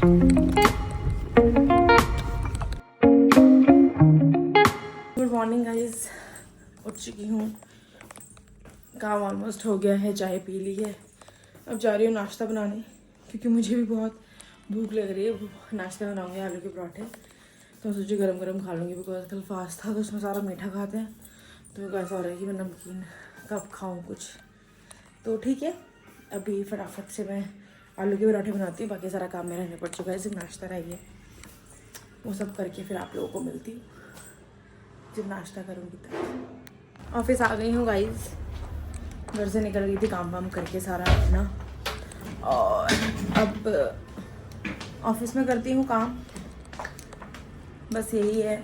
Good morning guys, उठ चुकी हूँ, काम ऑलमोस्ट हो गया है, चाय पी ली है। अब जा रही हूँ नाश्ता बनाने क्योंकि मुझे भी बहुत भूख लग रही है। नाश्ता बनाऊंगी आलू के पराठे, तो सोची गरम गरम खा लूँगी बिकॉज कल फास्ट था तो उसमें सारा मीठा खाते हैं, तो मेरे को ऐसा हो रहा है कि मैं नमकीन कब खाऊँ कुछ। तो ठीक है, अभी फटाफट से मैं आलू के पराठे बनाती हूँ, बाकी सारा काम मेरा निपट चुका है, सिर्फ नाश्ता रह गया, वो सब करके फिर आप लोगों को मिलती हूँ जब नाश्ता करूँगी तब। ऑफिस आ गई हूँ गाइज, घर से निकल गई थी काम वाम करके सारा अपना, और अब ऑफिस में करती हूँ काम, बस यही है।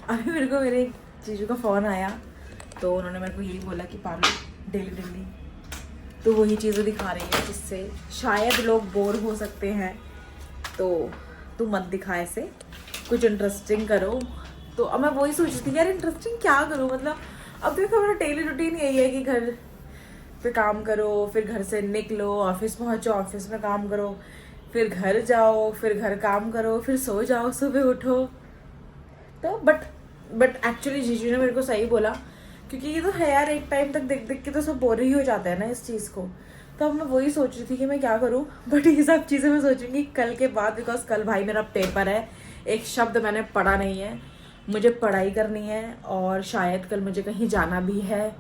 अभी मेरे को मेरे जीजू का फ़ोन आया, तो उन्होंने मेरे को यही बोला कि पार्लर डेली डेली तो वही चीज़ें दिखा रही है जिससे शायद लोग बोर हो सकते हैं, तो तू मत दिखा ऐसे, कुछ इंटरेस्टिंग करो। तो अब मैं वही सोच रही थी यार इंटरेस्टिंग क्या करूँ, मतलब अब देखो मेरा डेली रूटीन यही है कि घर पे काम करो, फिर घर से निकलो, ऑफिस पहुँचो, ऑफिस में काम करो, फिर घर जाओ, फिर घर काम करो, फिर सो जाओ, सुबह उठो। तो बट एक्चुअली जीजू ने मेरे को सही बोला, क्योंकि ये तो है यार, एक टाइम तक देख देख के तो सब बोर ही हो जाता है ना इस चीज़ को। तो अब मैं वही सोच रही थी कि मैं क्या करूँ, बट ये सब चीज़ें मैं सोचूंगी कल के बाद, बिकॉज कल भाई मेरा पेपर है, एक शब्द मैंने पढ़ा नहीं है, मुझे पढ़ाई करनी है, और शायद कल मुझे कहीं जाना भी है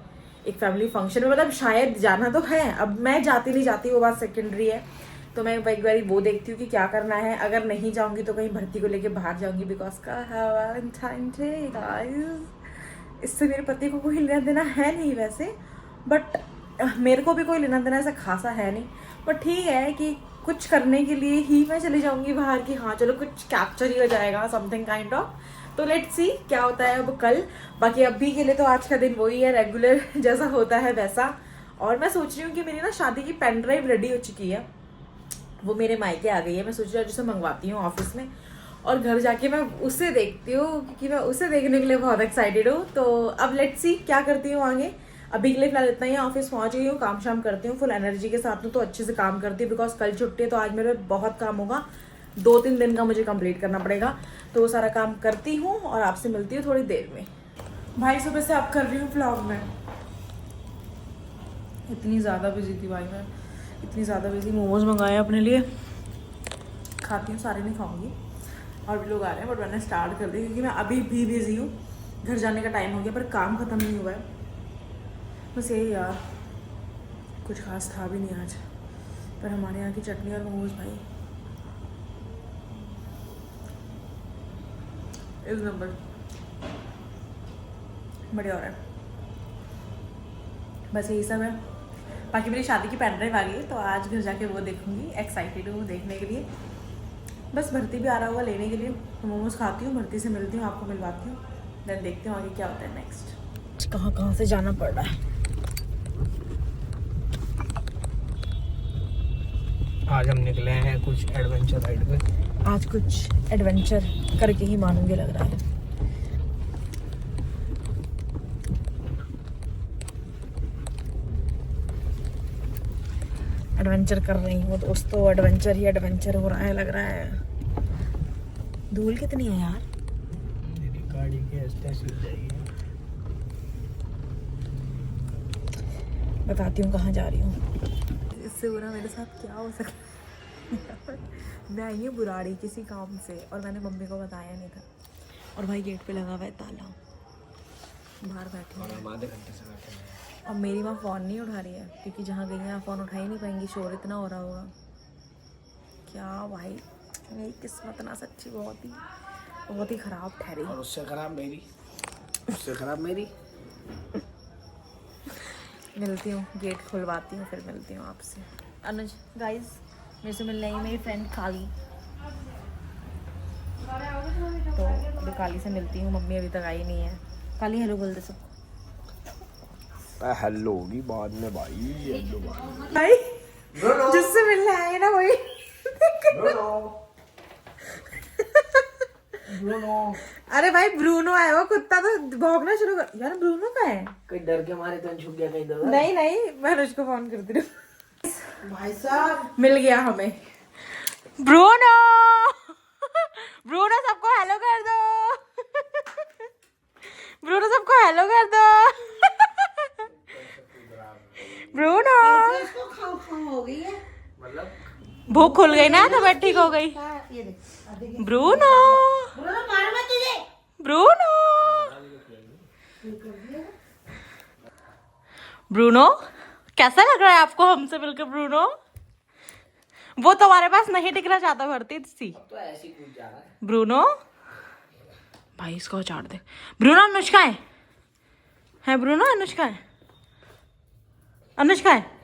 एक फैमिली फंक्शन में, मतलब शायद जाना तो है, अब मैं जाती नहीं जाती वो बात सेकेंडरी है। तो मैं एक बारी वो देखती हूँ कि क्या करना है, अगर नहीं जाऊँगी तो कहीं भर्ती को लेके बाहर जाऊँगी, बिकॉज का वैलेंटाइन डे गाइस, इससे मेरे पति को कोई लेना देना है नहीं वैसे, बट मेरे को भी कोई लेना देना ऐसा खासा है नहीं, बट ठीक है कि कुछ करने के लिए ही मैं चली जाऊँगी बाहर, कि हाँ चलो कुछ कैप्चर ही हो जाएगा, समथिंग काइंड ऑफ। तो लेट्स सी क्या होता है अब कल, बाकी अभी के लिए तो आज का दिन वही है, रेगुलर जैसा होता है वैसा। और मैं सोच रही हूँ कि मेरी ना शादी की पेन ड्राइव रेडी हो चुकी है, वो मेरे मायके आ गई है, मैं सोच रही हूँ जिसे मंगवाती हूँ ऑफिस में, और घर जाके मैं उसे देखती हूँ क्योंकि मैं उसे देखने के लिए बहुत एक्साइटेड हूँ। तो अब लेट्स सी क्या करती हूँ आगे, अभी के लिए फिलहाल इतना ही। ऑफिस पहुँच गई हूँ, काम शाम करती हूँ, फुल एनर्जी के साथ हूँ, तो अच्छे से काम करती हूँ, बिकॉज कल छुट्टी है, तो आज मेरे बहुत काम होगा, 2-3 दिन का मुझे कंप्लीट करना पड़ेगा, तो वो सारा काम करती हूँ और आपसे मिलती हूँ थोड़ी देर में। भाई सुबह से आप कर रही हूँ व्लॉग में, इतनी ज़्यादा बिजी थी भाई मैं, इतनी ज़्यादा बिजी। मोमोज मंगाए अपने लिए, खाती हूँ, सारे नहीं खाऊंगी, और भी लोग आ रहे हैं, बट मैंने स्टार्ट कर दी क्योंकि मैं अभी भी बिजी हूँ, घर जाने का टाइम हो गया पर काम ख़त्म नहीं हुआ है, बस यही यार, कुछ खास था भी नहीं आज, पर हमारे यहाँ की चटनी और मोमोज भाई इस नंबर बढ़िया हो रहा है। बस यही सब है, बाकी मेरी शादी की पेन ड्राइव आ गई, तो आज घर जाके वो देखूंगी, एक्साइटेड हूँ देखने के लिए। बस भर्ती भी आ रहा होगा लेने के लिए, तो मोमोज खाती हूँ, भर्ती से मिलती हूँ, आपको मिलवाती हूँ, देन देखती हूँ आगे क्या होता है नेक्स्ट। कहाँ कहाँ से जाना पड़ रहा है। आज हम निकले हैं कुछ एडवेंचर राइड पे, आज कुछ एडवेंचर करके ही मानूंगे लग रहा है। एडवेंचर कर रही हूँ दोस्तों, एडवेंचर ही एडवेंचर हो रहा है लग रहा है। धूल कितनी है यार, मेरी गाड़ी की हंसते सूझ जाएगी। बताती हूँ कहाँ जा रही हूँ। इससे बुरा मेरे साथ क्या हो सकता है। मैं आई हूँ बुराड़ी किसी काम से, और मैंने मम्मी को बताया नहीं था, और भाई गेट पे लगा हुआ है ताला, बाहर बैठे हैं, आधे घंटे से बैठे हैं। और मेरी माँ फ़ोन नहीं उठा रही है, क्योंकि जहाँ गई है फ़ोन उठा ही नहीं पाएंगी, शोर इतना हो रहा होगा। क्या भाई, मेरी किस्मत ना सच्ची बहुत ही ख़राब ठहरी। और उससे खराब मेरी, उससे खराब मेरी। मिलती हूँ, गेट खुलवाती हूँ, फिर मिलती हूँ आपसे। अनुज गाइस, मेरे से मिलने आई मेरी फ्रेंड काली, तो अभी काली से मिलती हूँ, मम्मी अभी तक आई नहीं है। काली हेलो बोल दे सबको। हेलो होगी बाद में भाई, हेलो भाई जिससे मिलने आए ना वही। ब्रूनो। अरे भाई ब्रूनो आया हुआ, कुत्ता तो भौंकना शुरू कर। यार ब्रूनो का है, कहीं डर के मारे तो छुप गया कहीं दर। नहीं मैं अनुज को फोन करती हूँ। भाई साहब मिल गया हमें ब्रूनो। ब्रूनो सबको हेलो कर दो। ब्रूनो सबको हेलो कर दो। ब्रूनो हो गई है मतलब भूख खुल गई ना तो ठीक हो गई। ये देख ब्रूनो मार मत तुझे ब्रूनो ब्रूनो कैसा लग रहा है आपको हमसे मिलकर? ब्रूनो वो तुम्हारे पास नहीं टिकना चाहता भरती सी। तो ऐसी कूद जा रहा है। ब्रूनो भाई इसको चाट दे। ब्रूनो अनुष्का है ब्रूनो अनुष्का है अनुष्का है।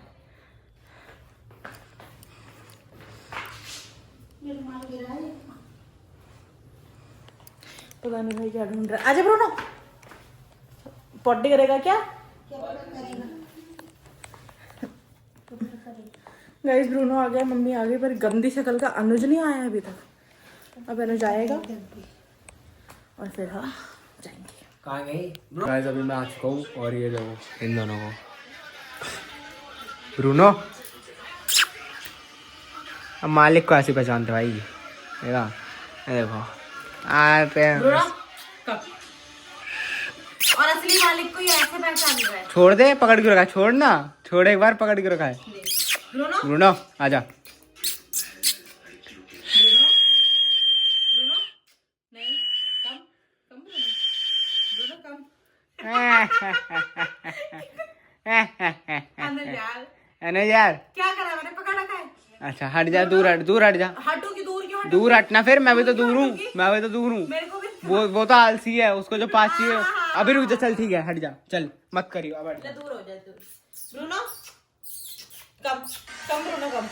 पता नहीं भाई क्या ढूंढ रहा है। आजा ब्रूनो पॉटी करेगा क्या? गाइस ब्रूनो आ गया, मम्मी आ गई, पर गंदी शक्ल का अनुज नहीं आया अभी तक। अब अनुज आएगा और फिर हम जाएंगे। कहाँ गई? गाइस अभी मैं आ चुका हूँ और ये देखो इन दोनों को। ब्रूनो अब मालिक को ऐसे पहचानते भाई। देखा ये देखो आते हैं। ब्रूनो कब? और असली मालिक को ये ऐसे पहचान रहा है। छोड़ दे, पकड़ के रखा है। छोड़ ना, छोड़, एक बार पकड़ के रखा है। ब्रूनो ब्रूनो आजा। ब्रूनो ब्रूनो नहीं कम कम ब्रूनो कम अनुज यार अनुज यार क्या करा मैंने? पकड़ रखा है। अच्छा हट जा, दूर हट, दूर हट जा। हटो की दूर क्यों? दूर हटना, फिर मैं भी तो दूर हूँ, मैं भी तो दूर हूँ। मेरे को भी वो तो आलसी है, उसको जो पास चाहिए। अभी रुक जा, चल ठीक है, हट जा, चल मत करियो, अब हट जा। दूर हो जाए। ब्रूनो कम कम ब्रूनो कम।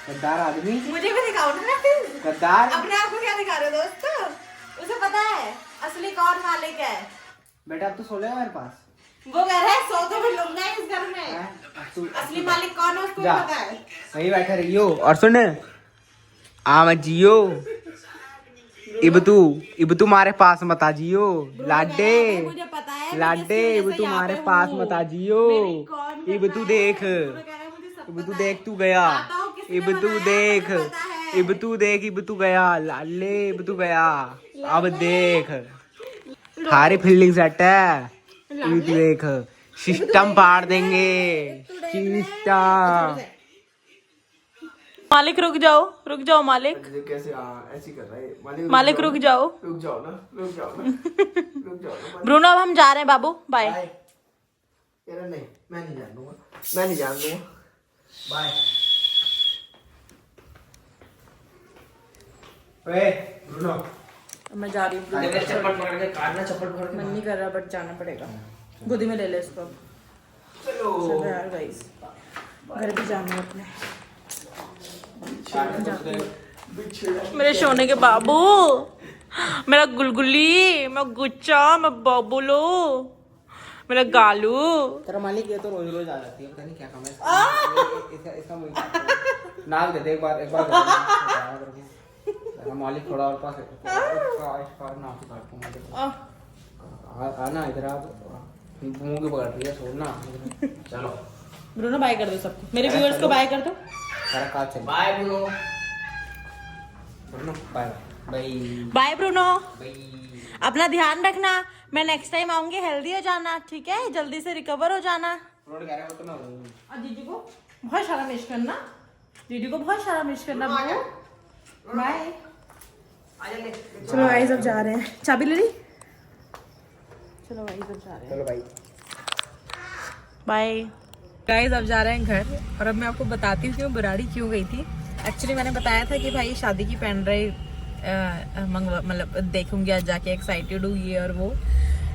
गद्दार आदमी, मुझे भी दिखाओ ना। गद्दार। अपने आप को क्या दिखा रहे हो दोस्त? उसे पता है असली कौन मालिक है। बेटा अब तो सो लेगा मेरे पास। वो कह रहा है सौ तो भी लोग ना इस घर में। तू असली मालिक कौन है उसको भी जा। पता है। वहीं बैठा रहियो और सुन आ मत जियो। इब तू मारे पास मत आ जियो लाडे। मुझे पता है लाडे इब तू मारे पास मत आ जियो। इब तू देख, इब तू देख, तू गया। इब तू देख, इब तू देख, इब तू गया लाले, इब तू गया। अब देख थारी फील्डिंग सेट है। इब तू देख, सिस्टम पाड़ देंगे, सिस्टम। मालिक रुक जाओ मालिक। कैसे ऐसी कर रहा है मालिक रुक जाओ ना, रुक जाओ ना, रुक जाओ ना। ब्रूनो अब हम जा रहे हैं बाबू, बाय। नहीं, मैं नहीं जान दूंगा, मैं नहीं जान दूंगा, बाय। ओए ब्रूनो मैं जा रही हूँ। चप्पल पकड़ के काटना, चप्पल पकड़ के। मन नहीं कर रहा बट जाना पड़ेगा। गोदी में ले ले इसको। चलो यार गाइस घर भी जाना है अपने। मेरे सोने के बाबू, मेरा गुलगुली, मैं गुच्चा, मैं बबुलो, मेरा गालू। तेरा मालिक ये तो रोज रोज आ जाती है, पता नहीं क्या काम है इसका मुझे नाक दे दे एक बार तेरा मालिक थोड़ा और पास है इसका नाक काटूंगा। आना इधर आ, मुंह की पकड़ रही है, छोड़ना। चलो ब्रूनो बाय कर दो सबको, मेरे व्यूअर्स को बाय कर दो। तेरा काज चल। Bye Bruno, Bruno bye bye bye Bruno, bye. अपना ध्यान रखना। मैं नेक्स्ट टाइम आऊंगी, हेल्दी हो जाना, ठीक है? जल्दी से रिकवर हो जाना। रोड कह रहा है तो मैं हूं। और दीदी को बहुत सारा मिस करना, दीदी को बहुत सारा मिस करना। बाय। चलो गाइस अब जा रहे हैं। चाबी ले ली? चलो गाइस अब जा रहे हैं। चलो भाई बाय। गाइस अब जा रहे हैं घर। और अब मैं आपको बताती हूँ कि मैं बुराड़ी क्यों गई थी। एक्चुअली मैंने बताया था कि भाई शादी की पेन ड्राइव मतलब देखूंगी आज जाके, एक्साइटेड हूँ ये और वो।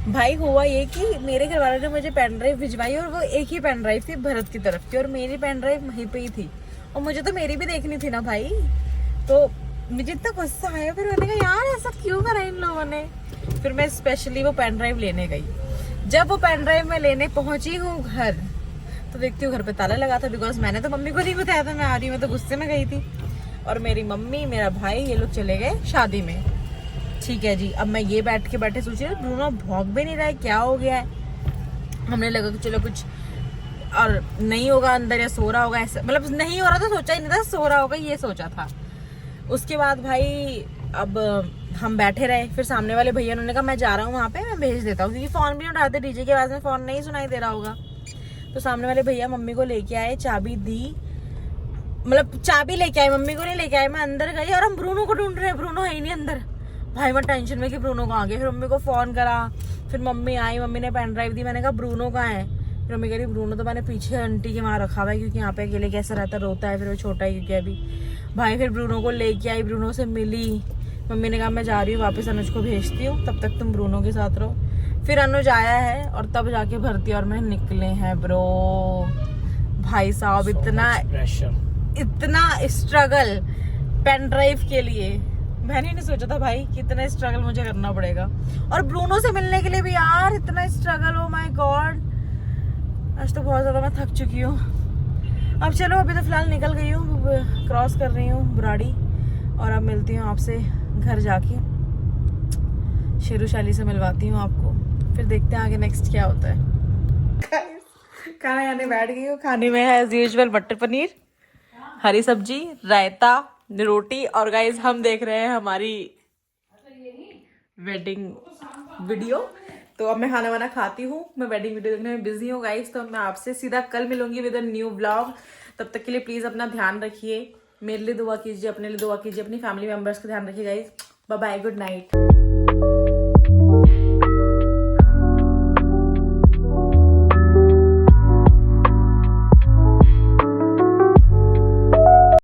भाई हुआ ये कि मेरे घर वालों ने मुझे पेन ड्राइव भिजवाई और वो एक ही पेन ड्राइव थी भरत की तरफ की, और मेरी पेन ड्राइव वहीं पे ही थी, और मुझे तो मेरी भी देखनी थी ना भाई। तो मुझे इतना गुस्सा आया, फिर मैंने कहा यार ऐसा क्यों करा इन लोगों ने। फिर मैं स्पेशली वो पेन ड्राइव लेने गई। जब वो पेन ड्राइव मैं लेने पहुंची हूँ घर, तो देखती हूँ घर पे ताला लगा था, बिकॉज मैंने तो मम्मी को नहीं बताया था मैं आ रही हूँ, मैं तो गुस्से में गई थी। और मेरी मम्मी, मेरा भाई, ये लोग चले गए शादी में। ठीक है जी, अब मैं ये बैठे सोच रही हूँ ब्रूनो भौंक भी नहीं रहा है, क्या हो गया है। हमने लगा कि चलो कुछ और नहीं होगा अंदर, या सो रहा होगा, ऐसा मतलब नहीं हो रहा था, सोचा ही नहीं था सो रहा होगा, ये सोचा था। उसके बाद भाई अब हम बैठे रहे, फिर सामने वाले भैया उन्होंने कहा मैं जा रहा हूँ वहाँ पे, मैं भेज देता हूँ, क्योंकि फ़ोन भी नहीं उठाते, डीजे की आवाज़ में फ़ोन नहीं सुनाई दे रहा होगा। तो सामने वाले भैया मम्मी को लेके आए, चाबी दी, मतलब चाबी लेके आए, मम्मी को नहीं लेके आए। मैं अंदर गई और हम ब्रूनो को ढूंढ रहे हैं, ब्रूनो है ही नहीं अंदर। भाई मैं टेंशन में कि ब्रूनो कहाँ गया। फिर मम्मी को फ़ोन करा, फिर मम्मी आई, मम्मी ने पेन ड्राइव दी, मैंने कहा ब्रूनो कहाँ है। फिर मम्मी कह रही ब्रूनो तो मैंने पीछे आंटी के वहाँ रखा हुआ है, क्योंकि यहाँ पे अकेले कैसे रहता, रोता है, फिर वो छोटा है क्योंकि अभी। भाई फिर ब्रूनो को लेके आई, ब्रूनो से मिली, मम्मी ने कहा मैं जा रही हूँ वापस, अनुज को भेजती हूँ, तब तक तुम ब्रूनो के साथ रहो। फिर अनुज आया है और तब जाके भर्ती और मैं निकले हैं ब्रो। भाई साहब इतना स्ट्रगल पेन ड्राइव के लिए, मैंने नहीं सोचा था भाई कितना स्ट्रगल मुझे करना पड़ेगा। और ब्रूनो से मिलने के लिए भी यार इतना स्ट्रगल, ओ माय गॉड। आज तो बहुत ज़्यादा मैं थक चुकी हूँ। अब चलो, अभी तो फिलहाल निकल गई हूँ, क्रॉस कर रही हूँ बुराड़ी, और अब मिलती हूँ आपसे घर जाके, शेरूशाली से मिलवाती हूँ आपको, फिर देखते हैं आगे नेक्स्ट क्या होता है। खाना खाने बैठ गई हूँ, खाने में है एज यूजुअल मटर पनीर, हरी सब्जी, रायता, रोटी, और गाइस हम देख रहे हैं हमारी वेडिंग वीडियो। तो अब मैं खाना वाना खाती हूँ, मैं वेडिंग वीडियो देखने में बिजी हूँ गाइस। तो मैं आपसे सीधा कल मिलूंगी विद अ न्यू ब्लॉग। तब तक के लिए प्लीज अपना ध्यान रखिए, मेरे लिए दुआ कीजिए, अपने लिए दुआ कीजिए, अपनी फैमिली मेंबर्स का ध्यान रखिए guys. Bye bye, good night.